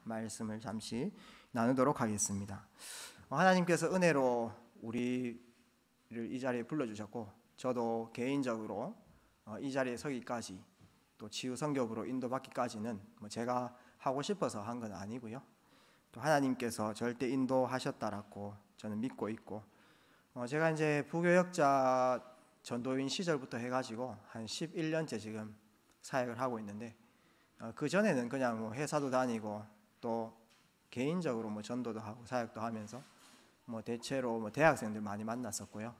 말씀을 잠시 나누도록 하겠습니다. 하나님께서 은혜로 우리를 이 자리에 불러주셨고, 저도 개인적으로 이 자리에 서기까지, 또 치유 선교부로 인도받기까지는 제가 하고 싶어서 한 건 아니고요. 또 하나님께서 절대 인도하셨다라고 저는 믿고 있고, 제가 이제 부교역자 전도인 시절부터 해가지고 한 11년째 지금 사역을 하고 있는데, 그 전에는 그냥 회사도 다니고 또 개인적으로 전도도 하고 사역도 하면서 대체로 대학생들 많이 만났었고요.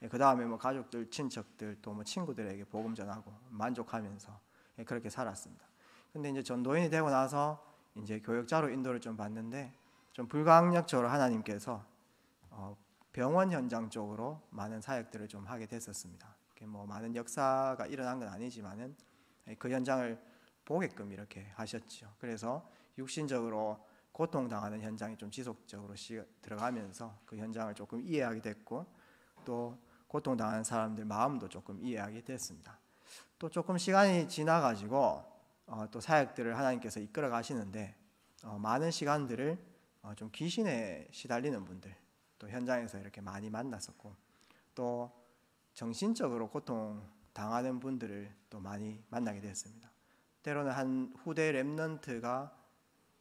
그 다음에 가족들, 친척들, 또 친구들에게 복음 전하고 만족하면서 그렇게 살았습니다. 근데 이제 전도인이 되고 나서 이제 교역자로 인도를 좀 받는데, 좀 불가항력적으로 하나님께서 병원 현장 쪽으로 많은 사역들을 좀 하게 됐었습니다. 많은 역사가 일어난 건 아니지만은 그 현장을 보게끔 이렇게 하셨죠. 그래서 육신적으로 고통당하는 현장이 좀 지속적으로 들어가면서 그 현장을 조금 이해하게 됐고, 또 고통당하는 사람들 마음도 조금 이해하게 됐습니다. 또 조금 시간이 지나가지고 또 사역들을 하나님께서 이끌어 가시는데, 많은 시간들을 좀 귀신에 시달리는 분들 또 현장에서 이렇게 많이 만났었고, 또 정신적으로 고통당하는 분들을 또 많이 만나게 됐습니다. 때로는 한 후대 렘넌트가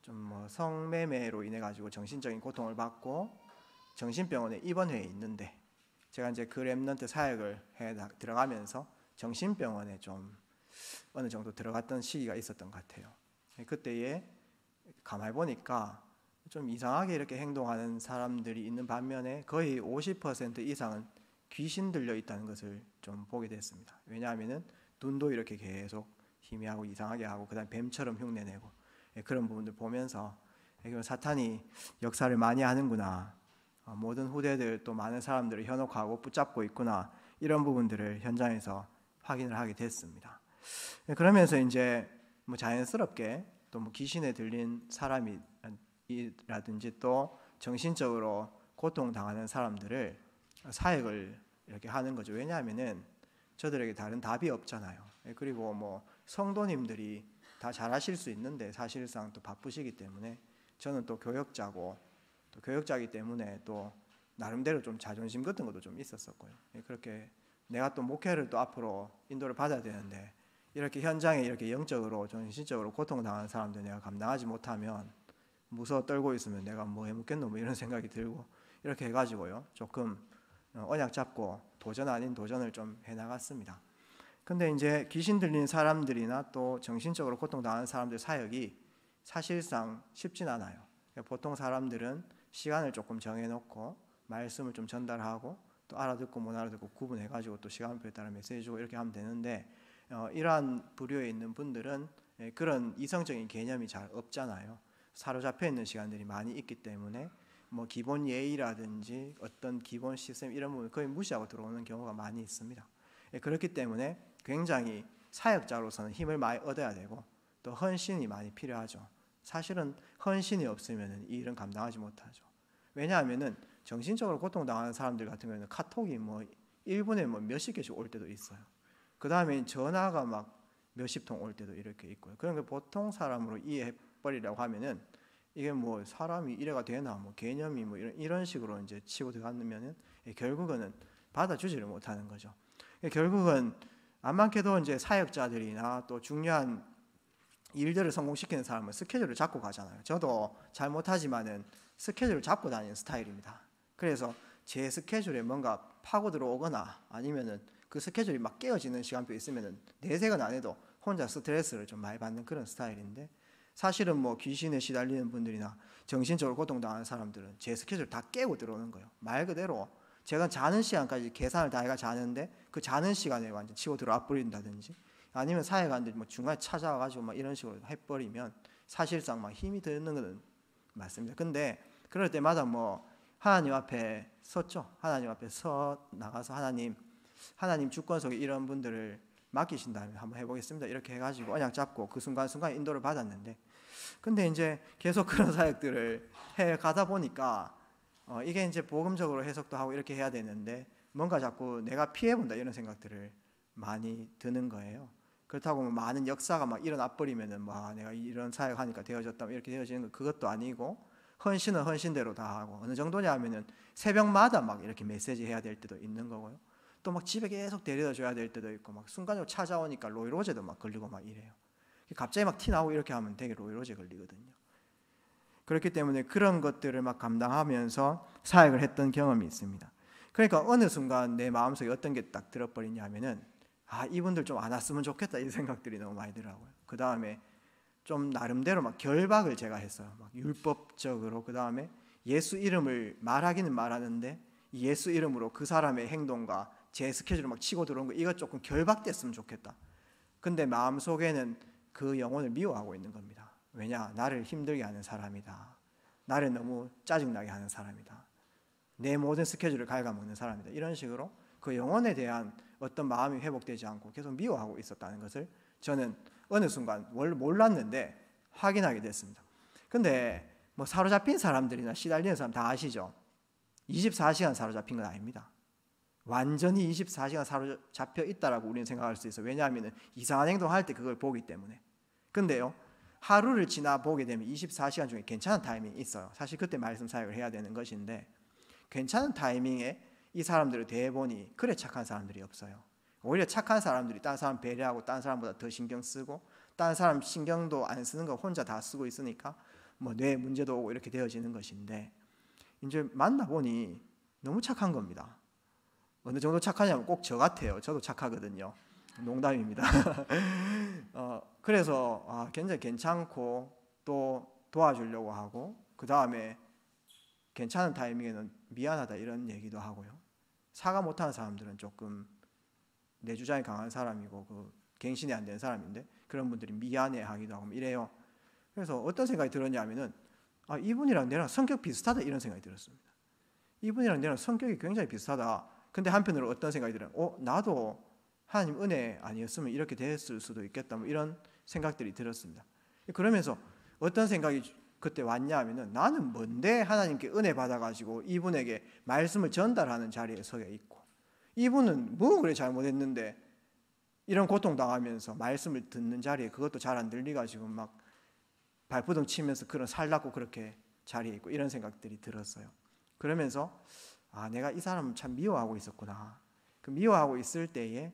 좀 성매매로 인해 가지고 정신적인 고통을 받고 정신병원에 입원해 있는데, 제가 이제 그 렘넌트 사역을 해 들어가면서 정신병원에 좀 어느 정도 들어갔던 시기가 있었던 것 같아요. 그때에 가만히 보니까 좀 이상하게 이렇게 행동하는 사람들이 있는 반면에 거의 50% 이상은 귀신 들려 있다는 것을 좀 보게 됐습니다. 왜냐하면은 눈도 이렇게 계속 희미하고 이상하게 하고, 그다음 뱀처럼 흉내내고, 그런 부분들 보면서 사탄이 역사를 많이 하는구나, 모든 후대들 또 많은 사람들을 현혹하고 붙잡고 있구나, 이런 부분들을 현장에서 확인을 하게 됐습니다. 그러면서 이제 자연스럽게 또 귀신에 들린 사람이라든지 또 정신적으로 고통당하는 사람들을 사역을 이렇게 하는 거죠. 왜냐하면은 저들에게 다른 답이 없잖아요. 그리고 성도님들이 다 잘하실 수 있는데 사실상 또 바쁘시기 때문에, 저는 또 교역자고 또 교역자이기 때문에 또 나름대로 좀 자존심 같은 것도 좀 있었었고요. 그렇게 내가 또 목회를 또 앞으로 인도를 받아야 되는데, 이렇게 현장에 이렇게 영적으로 정신적으로 고통당하는 사람들 내가 감당하지 못하면 무서워 떨고 있으면 내가 해먹겠노 이런 생각이 들고, 이렇게 해가지고요 조금 언약 잡고 도전 아닌 도전을 좀 해나갔습니다. 근데 이제 귀신 들린 사람들이나 또 정신적으로 고통당하는 사람들 사역이 사실상 쉽진 않아요. 보통 사람들은 시간을 조금 정해놓고 말씀을 좀 전달하고, 또 알아듣고 못 알아듣고 구분해가지고 또 시간표에 따라 메시지 주고 이렇게 하면 되는데, 이러한 부류에 있는 분들은 그런 이성적인 개념이 잘 없잖아요. 사로잡혀 있는 시간들이 많이 있기 때문에 기본 예의라든지 어떤 기본 시스템 이런 부분 거의 무시하고 들어오는 경우가 많이 있습니다. 그렇기 때문에 굉장히 사역자로서는 힘을 많이 얻어야 되고, 또 헌신이 많이 필요하죠. 사실은 헌신이 없으면 이 일은 감당하지 못하죠. 왜냐하면은 정신적으로 고통당하는 사람들 같은 경우에는 카톡이 1분에 몇십 개씩 올 때도 있어요. 그 다음에 전화가 몇십 통 올 때도 이렇게 있고요. 그러니까 보통 사람으로 이해해버리려고 하면은 이게 사람이 이래가 되나, 개념이 이런 식으로 이제 치고 들어가면은 결국은 받아주지를 못하는 거죠. 결국은 안 많게도 이제 사역자들이나 또 중요한 일들을 성공시키는 사람은 스케줄을 잡고 가잖아요. 저도 잘 못하지만은 스케줄을 잡고 다니는 스타일입니다. 그래서 제 스케줄에 뭔가 파고 들어오거나 아니면은 그 스케줄이 깨어지는 시간표 있으면은 내색은 안 해도 혼자 스트레스를 좀 많이 받는 그런 스타일인데, 사실은 귀신에 시달리는 분들이나 정신적으로 고통당하는 사람들은 제 스케줄 다 깨고 들어오는 거예요. 말 그대로 제가 자는 시간까지 계산을 다 해가 자는데, 그 자는 시간에 완전 치고 들어와 버린다든지, 아니면 사회관들이 중간에 찾아와가지고 이런 식으로 해버리면 사실상 힘이 드는 것은 맞습니다. 근데 그럴 때마다 하나님 앞에 섰죠. 하나님 앞에 서 나가서 하나님 주권 속에 이런 분들을 맡기신다면 한번 해보겠습니다, 이렇게 해가지고 언약 잡고 그 순간순간 인도를 받았는데, 근데 이제 계속 그런 사역들을 해 가다 보니까 이게 이제 복음적으로 해석도 하고 이렇게 해야 되는데, 뭔가 자꾸 내가 피해본다 이런 생각들을 많이 드는 거예요. 그렇다고 뭐 많은 역사가 막 일어나 버리면은 뭐 내가 이런 사역하니까 되어졌다 이렇게 되어지는 거 그것도 아니고, 헌신은 헌신대로 다 하고, 어느 정도냐 하면은 새벽마다 막 이렇게 메시지 해야 될 때도 있는 거고요. 또 막 집에 계속 데려다 줘야 될 때도 있고, 막 순간적으로 찾아오니까 로이로제도 막 걸리고 막 이래요. 갑자기 막 티 나오고 이렇게 하면 되게 로이로제 걸리거든요. 그렇기 때문에 그런 것들을 막 감당하면서 사역을 했던 경험이 있습니다. 그러니까 어느 순간 내 마음속에 어떤 게 딱 들어버리냐 하면은, 이분들 좀 안 왔으면 좋겠다 이 생각들이 너무 많이 들어요. 그 다음에 좀 나름대로 막 결박을 제가 했어요. 막 율법적으로. 그 다음에 예수 이름을 말하기는 말하는데 이 예수 이름으로 그 사람의 행동과 제 스케줄을 막 치고 들어온 거, 이거 조금 결박됐으면 좋겠다. 근데 마음속에는 그 영혼을 미워하고 있는 겁니다. 왜냐? 나를 힘들게 하는 사람이다. 나를 너무 짜증나게 하는 사람이다. 내 모든 스케줄을 갉아먹는 사람이다. 이런 식으로 그 영혼에 대한 어떤 마음이 회복되지 않고 계속 미워하고 있었다는 것을 저는 어느 순간 몰랐는데 확인하게 됐습니다. 근데 뭐 사로잡힌 사람들이나 시달리는 사람 다 아시죠? 24시간 사로잡힌 건 아닙니다. 완전히 24시간 사로잡혀 있다라고 우리는 생각할 수 있어요. 왜냐하면 이상한 행동할 때 그걸 보기 때문에. 근데요, 하루를 지나 보게 되면 24시간 중에 괜찮은 타이밍이 있어요. 사실 그때 말씀 사역을 해야 되는 것인데, 괜찮은 타이밍에 이 사람들을 대해보니 그래 착한 사람들이 없어요. 오히려 착한 사람들이 다른 사람 배려하고 다른 사람보다 더 신경 쓰고, 다른 사람 신경도 안 쓰는 거 혼자 다 쓰고 있으니까 뭐 뇌 문제도 오고 이렇게 되어지는 것인데, 이제 만나보니 너무 착한 겁니다. 어느 정도 착하냐면 꼭 저 같아요. 저도 착하거든요. 농담입니다. 그래서 굉장히 괜찮고 또 도와주려고 하고, 그 다음에 괜찮은 타이밍에는 미안하다 이런 얘기도 하고요. 사과 못하는 사람들은 조금 내 주장이 강한 사람이고 그 갱신이 안 되는 사람인데, 그런 분들이 미안해하기도 하고 이래요. 그래서 어떤 생각이 들었냐면은, 이분이랑 내랑 성격 비슷하다 이런 생각이 들었습니다. 이분이랑 내랑 성격이 굉장히 비슷하다. 근데 한편으로 어떤 생각이 들어요? 나도 하나님 은혜 아니었으면 이렇게 됐을 수도 있겠다, 뭐 이런 생각들이 들었습니다. 그러면서 어떤 생각이 그때 왔냐 하면은, 나는 뭔데 하나님께 은혜 받아가지고 이분에게 말씀을 전달하는 자리에 서 있고, 이분은 뭐 그래 잘못했는데 이런 고통당하면서 말씀을 듣는 자리에 그것도 잘 안 들리가지고 막 발부둥 치면서 그런 살라고 그렇게 자리에 있고, 이런 생각들이 들었어요. 그러면서 내가 이 사람을 참 미워하고 있었구나. 그 미워하고 있을 때에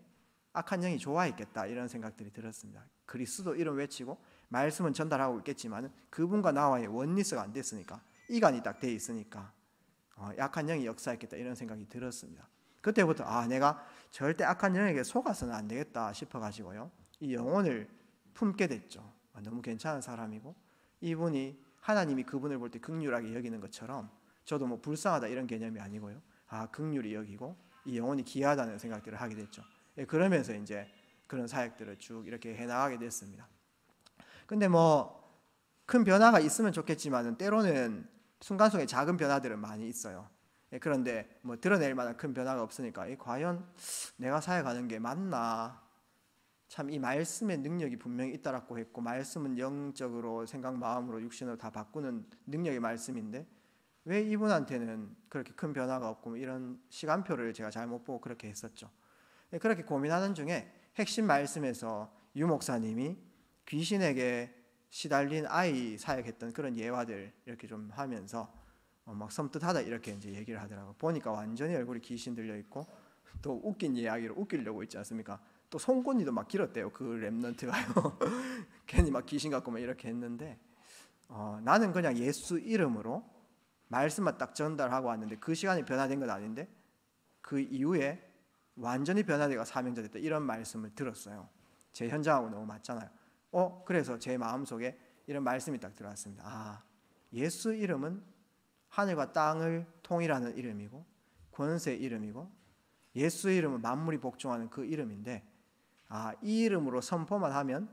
악한 영이 좋아했겠다 이런 생각들이 들었습니다. 그리스도 이름 외치고 말씀은 전달하고 있겠지만 그분과 나와의 원리스가 안 됐으니까, 이간이 딱 돼 있으니까 악한 영이 역사했겠다 이런 생각이 들었습니다. 그때부터 내가 절대 악한 영에게 속아서는 안 되겠다 싶어가지고요, 이 영혼을 품게 됐죠. 너무 괜찮은 사람이고, 이분이 하나님이 그분을 볼 때 긍휼하게 여기는 것처럼 저도 뭐 불쌍하다 이런 개념이 아니고요, 긍휼히 여기고 이 영혼이 귀하다는 생각들을 하게 됐죠. 그러면서 이제 그런 사역들을 쭉 이렇게 해나가게 됐습니다. 근데 뭐 큰 변화가 있으면 좋겠지만은 때로는 순간순간에 작은 변화들은 많이 있어요. 그런데 뭐 드러낼 만한 큰 변화가 없으니까 과연 내가 사역하는 게 맞나? 참 이 말씀의 능력이 분명히 있다라고 했고, 말씀은 영적으로 생각, 마음으로, 육신으로 다 바꾸는 능력의 말씀인데 왜 이분한테는 그렇게 큰 변화가 없고, 이런 시간표를 제가 잘못 보고 그렇게 했었죠. 그렇게 고민하는 중에 핵심 말씀에서 유 목사님이 귀신에게 시달린 아이 사역했던 그런 예화들 이렇게 좀 하면서 막 섬뜩하다 이렇게 이제 얘기를 하더라고요. 보니까 완전히 얼굴이 귀신 들려 있고, 또 웃긴 이야기로 웃기려고 있지 않습니까? 또 송곳니도 막 길었대요. 그 랩런트가요. 괜히 막 귀신 같고 막 이렇게 했는데, 나는 그냥 예수 이름으로 말씀만 딱 전달하고 왔는데 그 시간에 변화된 건 아닌데 그 이후에 완전히 변화되고 사명자 됐다 이런 말씀을 들었어요. 제 현장하고 너무 맞잖아요. 그래서 제 마음속에 이런 말씀이 딱 들어왔습니다. 예수 이름은 하늘과 땅을 통일하는 이름이고 권세의 이름이고, 예수 이름은 만물이 복종하는 그 이름인데, 이 이름으로 선포만 하면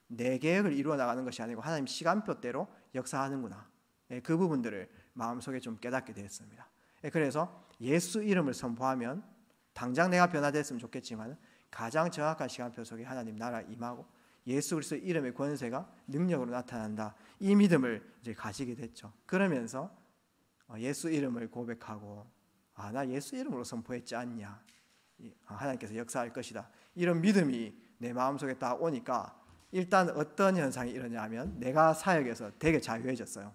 내 계획을 이루어 나가는 것이 아니고 하나님 시간표대로 역사하는구나. 그 부분들을 마음속에 좀 깨닫게 되었습니다. 그래서 예수 이름을 선포하면 당장 내가 변화됐으면 좋겠지만 가장 정확한 시간표 속에 하나님 나라 임하고 예수 그리스도의 이름의 권세가 능력으로 나타난다, 이 믿음을 이제 가지게 됐죠. 그러면서 예수 이름을 고백하고 나 예수 이름으로 선포했지 않냐, 하나님께서 역사할 것이다, 이런 믿음이 내 마음속에 딱 오니까 일단 어떤 현상이 일어나냐면 내가 사역에서 되게 자유해졌어요.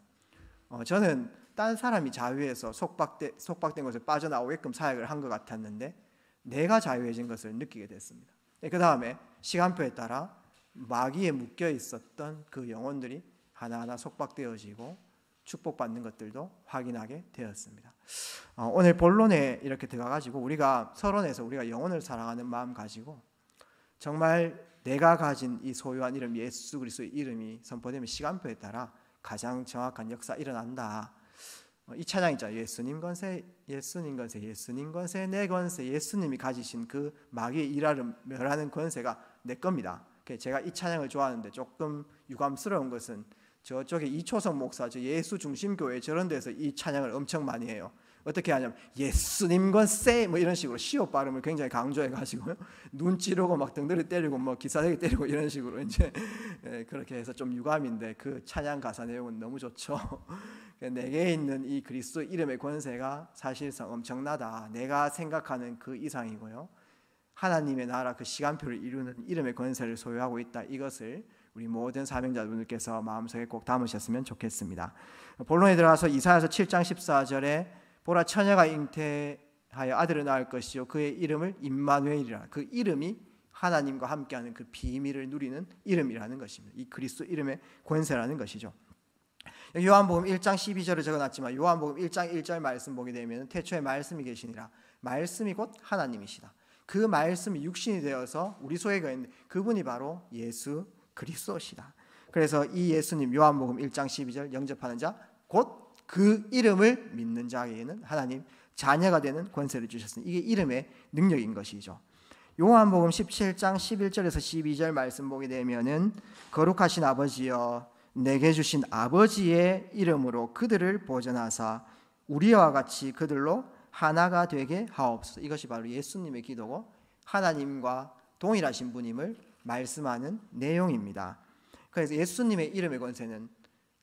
저는 딴 사람이 자유해서 속박된 것을 빠져나오게끔 사역을 한 것 같았는데 내가 자유해진 것을 느끼게 됐습니다. 그 다음에 시간표에 따라 마귀에 묶여 있었던 그 영혼들이 하나하나 속박되어지고 축복받는 것들도 확인하게 되었습니다. 오늘 본론에 이렇게 들어가가지고 우리가 서론에서 우리가 영혼을 사랑하는 마음 가지고 정말 내가 가진 이 소유한 이름 예수 그리스도의 이름이 선포되면 시간표에 따라 가장 정확한 역사 일어난다. 이 찬양 있잖아요. 예수님 권세, 예수님 권세, 예수님 권세, 내 권세. 예수님이 가지신 그 마귀의 일하를 멸하는 권세가 내 겁니다. 제가 이 찬양을 좋아하는데 조금 유감스러운 것은 저쪽에 이초성 목사, 저 예수 중심교회 저런 데서 이 찬양을 엄청 많이 해요. 어떻게 하냐면 예수님 권세 뭐 이런 식으로 시옷 발음을 굉장히 강조해가지고요. 눈 찌르고 막 등들을 때리고 뭐 기사대기 때리고 이런 식으로 이제 그렇게 해서 좀 유감인데 그 찬양 가사 내용은 너무 좋죠. 내게 있는 이 그리스도 이름의 권세가 사실상 엄청나다. 내가 생각하는 그 이상이고요. 하나님의 나라 그 시간표를 이루는 이름의 권세를 소유하고 있다. 이것을 우리 모든 사명자분들께서 마음속에 꼭 담으셨으면 좋겠습니다. 본론에 들어가서 이사야서 7장 14절에 보라 처녀가 잉태하여 아들을 낳을 것이요 그의 이름을 임마누엘이라. 그 이름이 하나님과 함께하는 그 비밀을 누리는 이름이라는 것입니다. 이 그리스도 이름의 권세라는 것이죠. 요한복음 1장 12절을 적어놨지만 요한복음 1장 1절 말씀 보게 되면 태초에 말씀이 계시니라. 말씀이 곧 하나님이시다. 그 말씀이 육신이 되어서 우리 속에 거했는데 그분이 바로 예수 그리스도시다. 그래서 이 예수님 요한복음 1장 12절 영접하는 자 곧 그 이름을 믿는 자에게는 하나님 자녀가 되는 권세를 주셨으니 이게 이름의 능력인 것이죠. 요한복음 17장 11절에서 12절 말씀 보게 되면은 거룩하신 아버지여 내게 주신 아버지의 이름으로 그들을 보존하사 우리와 같이 그들로 하나가 되게 하옵소서. 이것이 바로 예수님의 기도고 하나님과 동일하신 분임을 말씀하는 내용입니다. 그래서 예수님의 이름의 권세는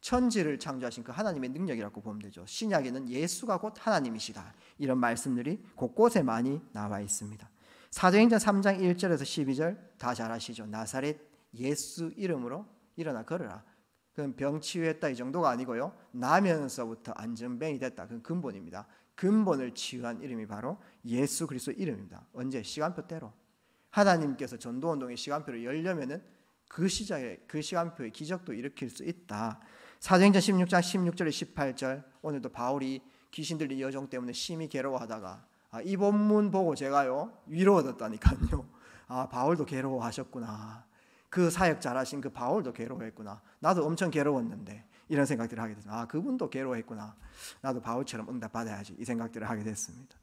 천지를 창조하신 그 하나님의 능력이라고 보면 되죠. 신약에는 예수가 곧 하나님이시다. 이런 말씀들이 곳곳에 많이 나와 있습니다. 사도행전 3장 1절에서 12절 다 잘 아시죠. 나사렛 예수 이름으로 일어나 걸으라. 그건 병 치유했다 이 정도가 아니고요. 나면서부터 안전병이 됐다. 그건 근본입니다. 근본을 치유한 이름이 바로 예수 그리스도 이름입니다. 언제? 시간표대로. 하나님께서 전도운동의 시간표를 열려면은 그 시작에 그 시간표의 기적도 일으킬 수 있다. 사도행전 16장 16절에 18절 오늘도 바울이 귀신 들린 여종 때문에 심히 괴로워하다가 이 본문 보고 제가요 위로 얻었다니까요. 바울도 괴로워하셨구나. 그 사역 잘하신 그 바울도 괴로워했구나. 나도 엄청 괴로웠는데 이런 생각들을 하게 됐습니다. 그분도 괴로워했구나. 나도 바울처럼 응답 받아야지 이 생각들을 하게 됐습니다.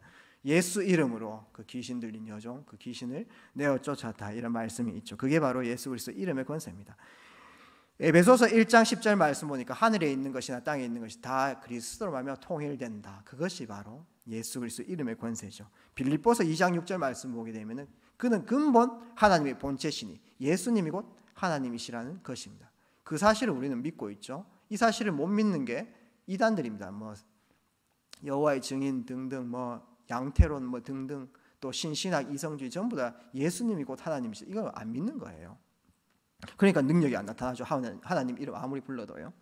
예수 이름으로 그 귀신 들린 여종 그 귀신을 내어 쫓았다 이런 말씀이 있죠. 그게 바로 예수 그리스도 이름의 권세입니다. 에베소서 1장 10절 말씀 보니까 하늘에 있는 것이나 땅에 있는 것이 다 그리스도로 말미암아 통일된다. 그것이 바로 예수 그리스도 이름의 권세죠. 빌립보서 2장 6절 말씀 보게 되면은 그는 근본 하나님의 본체시니 예수님이 곧 하나님이시라는 것입니다. 그 사실을 우리는 믿고 있죠. 이 사실을 못 믿는 게 이단들입니다. 뭐 여호와의 증인 등등 뭐 양태론 뭐 등등 또 신신학 이성주의 전부 다 예수님이 곧 하나님이시. 이거 안 믿는 거예요. 그러니까 능력이 안 나타나죠. 하나님 이름 아무리 불러도요.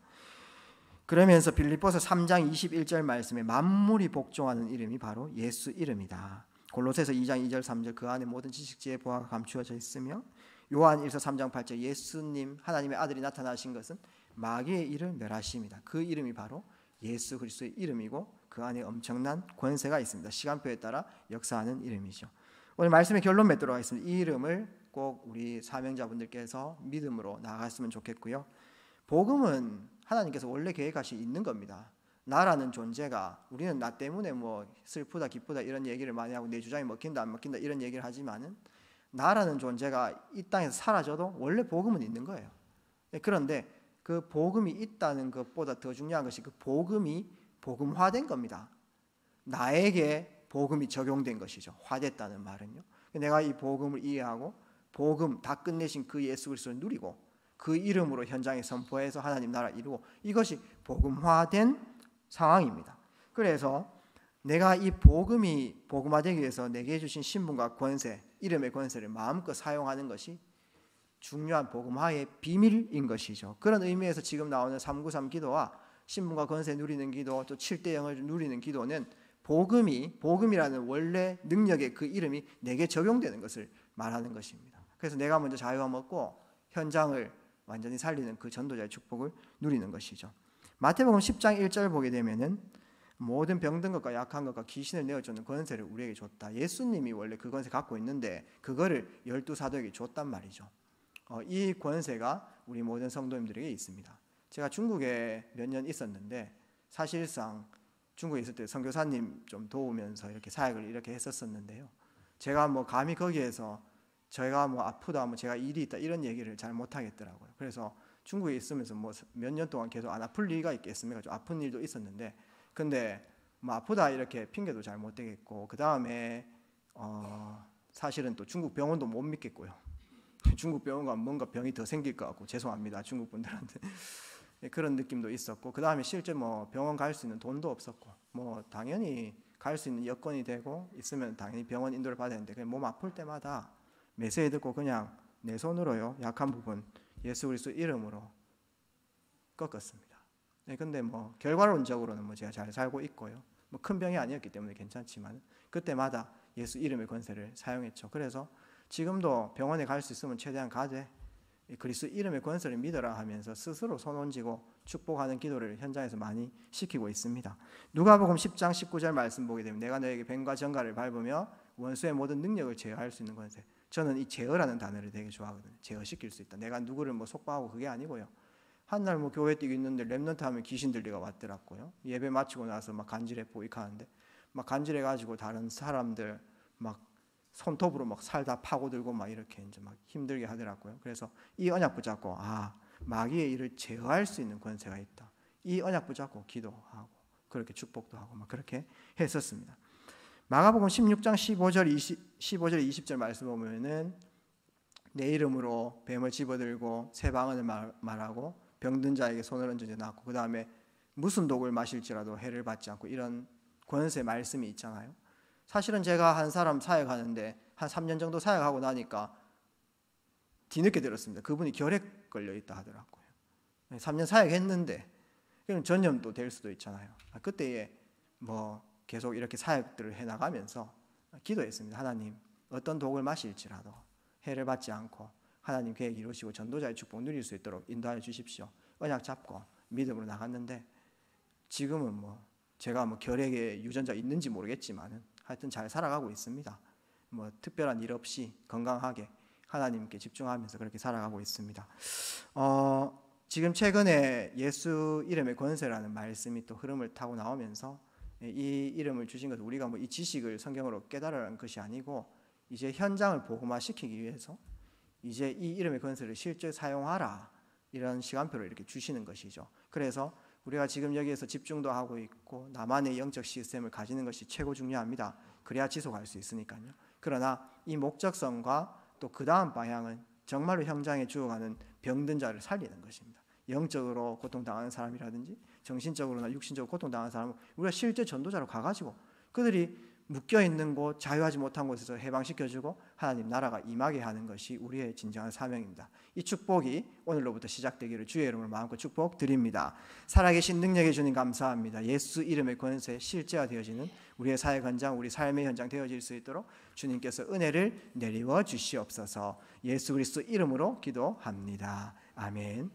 그러면서 빌립보서 3장 21절 말씀에 만물이 복종하는 이름이 바로 예수 이름이다. 골로새서 2장 2절 3절 그 안에 모든 지식 지혜 보화가 감추어져 있으며 요한 1서 3장 8절 예수님 하나님의 아들이 나타나신 것은 마귀의 일을 멸하심이다. 그 이름이 바로 예수 그리스도의 이름이고 그 안에 엄청난 권세가 있습니다. 시간표에 따라 역사하는 이름이죠. 오늘 말씀의 결론 맺도록 하겠습니다. 이 이름을 꼭 우리 사명자분들께서 믿음으로 나아갔으면 좋겠고요. 복음은 하나님께서 원래 계획하시 있는 겁니다. 나라는 존재가 우리는 나 때문에 뭐 슬프다 기쁘다 이런 얘기를 많이 하고 내 주장이 먹힌다 안 먹힌다 이런 얘기를 하지만은 나라는 존재가 이 땅에서 사라져도 원래 복음은 있는 거예요. 그런데 그 복음이 있다는 것보다 더 중요한 것이 그 복음이 복음화된 겁니다. 나에게 복음이 적용된 것이죠. 화됐다는 말은요. 내가 이 복음을 이해하고 복음 다 끝내신 그 예수 그리스도를 누리고 그 이름으로 현장에 선포해서 하나님 나라 이루고 이것이 복음화된 상황입니다. 그래서 내가 이 복음이 복음화되기 위해서 내게 주신 신분과 권세, 이름의 권세를 마음껏 사용하는 것이 중요한 복음화의 비밀인 것이죠. 그런 의미에서 지금 나오는 393 기도와 신분과 권세 누리는 기도, 또 7대 0을 누리는 기도는 복음이라는 원래 능력의 그 이름이 내게 적용되는 것을 말하는 것입니다. 그래서 내가 먼저 자유함 얻고 현장을 완전히 살리는 그 전도자의 축복을 누리는 것이죠. 마태복음 10장 1절 보게 되면은 모든 병든 것과 약한 것과 귀신을 내어주는 권세를 우리에게 줬다. 예수님이 원래 그 권세 갖고 있는데 그거를 12사도에게 줬단 말이죠. 이 권세가 우리 모든 성도님들에게 있습니다. 제가 중국에 몇 년 있었는데 사실상 중국에 있을 때 선교사님 좀 도우면서 이렇게 사역을 이렇게 했었었는데요. 제가 뭐 감히 거기에서 저희가 뭐 아프다, 뭐 제가 일이 있다 이런 얘기를 잘 못하겠더라고요. 그래서 중국에 있으면서 뭐 몇 년 동안 계속 안 아플 리가 있겠습니까? 좀 아픈 일도 있었는데, 근데 뭐 아프다 이렇게 핑계도 잘 못 대겠고, 그 다음에 사실은 또 중국 병원도 못 믿겠고요. 중국 병원 가면 뭔가 병이 더 생길 것 같고, 죄송합니다 중국 분들한테. 그런 느낌도 있었고, 그 다음에 실제 뭐 병원 갈 수 있는 돈도 없었고, 뭐 당연히 갈 수 있는 여건이 되고 있으면 당연히 병원 인도를 받아야 되는데, 그냥 몸 아플 때마다 메시지 듣고 그냥 내 손으로요 약한 부분 예수 그리스도 이름으로 꺾었습니다. 근데 뭐 결과론적으로는 뭐 제가 잘 살고 있고요. 뭐 큰 병이 아니었기 때문에 괜찮지만 그때마다 예수 이름의 권세를 사용했죠. 그래서 지금도 병원에 갈 수 있으면 최대한 가되 그리스도 이름의 권세를 믿어라 하면서 스스로 손 얹고 축복하는 기도를 현장에서 많이 시키고 있습니다. 누가복음 10장 19절 말씀 보게 되면 내가 너에게 뱀과 정갈을 밟으며 원수의 모든 능력을 제어할 수 있는 권세. 저는 이 제어라는 단어를 되게 좋아하거든요. 제어시킬 수 있다. 내가 누구를 뭐 속박하고 그게 아니고요. 한날 뭐 교회 뛰고 있는데 랩런트 하면 귀신 들리가 왔더라고요. 예배 마치고 나서 막 간질해 보이카는데 막 간질해 가지고 다른 사람들 막 손톱으로 막 살 다 파고들고 막 이렇게 이제 막 힘들게 하더라고요. 그래서 이 언약 붙잡고 마귀의 일을 제어할 수 있는 권세가 있다. 이 언약 붙잡고 기도하고 그렇게 축복도 하고 막 그렇게 했었습니다. 마가복음 16장 15절 20절 말씀 보면은 내 이름으로 뱀을 집어들고 새 방언을 말하고 병든 자에게 손을 얹어 놨고 그 다음에 무슨 독을 마실지라도 해를 받지 않고 이런 권세 말씀이 있잖아요. 사실은 제가 한 사람 사역하는데 한 3년 정도 사역하고 나니까 뒤늦게 들었습니다. 그분이 결핵 걸려 있다 하더라고요. 3년 사역했는데 그럼 전염도 될 수도 있잖아요. 그때에 뭐 계속 이렇게 사역들을 해나가면서 기도했습니다. 하나님 어떤 독을 마실지라도 해를 받지 않고 하나님 계획 이루시고 전도자의 축복 누릴 수 있도록 인도하여 주십시오. 언약 잡고 믿음으로 나갔는데 지금은 뭐 제가 뭐 결핵의 유전자 있는지 모르겠지만 하여튼 잘 살아가고 있습니다. 뭐 특별한 일 없이 건강하게 하나님께 집중하면서 그렇게 살아가고 있습니다. 지금 최근에 예수 이름의 권세라는 말씀이 또 흐름을 타고 나오면서 이 이름을 주신 것은 우리가 뭐 이 지식을 성경으로 깨달으라는 것이 아니고 이제 현장을 복음화시키기 위해서 이제 이 이름의 권세를 실제 사용하라 이런 시간표를 이렇게 주시는 것이죠. 그래서 우리가 지금 여기에서 집중도 하고 있고 나만의 영적 시스템을 가지는 것이 최고 중요합니다. 그래야 지속할 수 있으니까요. 그러나 이 목적성과 또 그 다음 방향은 정말로 현장에 죽어가는 병든 자를 살리는 것입니다. 영적으로 고통당하는 사람이라든지 정신적으로나 육신적으로 고통당하는 사람은 우리가 실제 전도자로 가가지고 그들이 묶여있는 곳, 자유하지 못한 곳에서 해방시켜주고 하나님 나라가 임하게 하는 것이 우리의 진정한 사명입니다. 이 축복이 오늘로부터 시작되기를 주의 이름으로 마음껏 축복드립니다. 살아계신 능력의 주님 감사합니다. 예수 이름의 권세 실제화 되어지는 우리의 사역 현장, 우리 삶의 현장 되어질 수 있도록 주님께서 은혜를 내리워 주시옵소서. 예수 그리스도 이름으로 기도합니다. 아멘.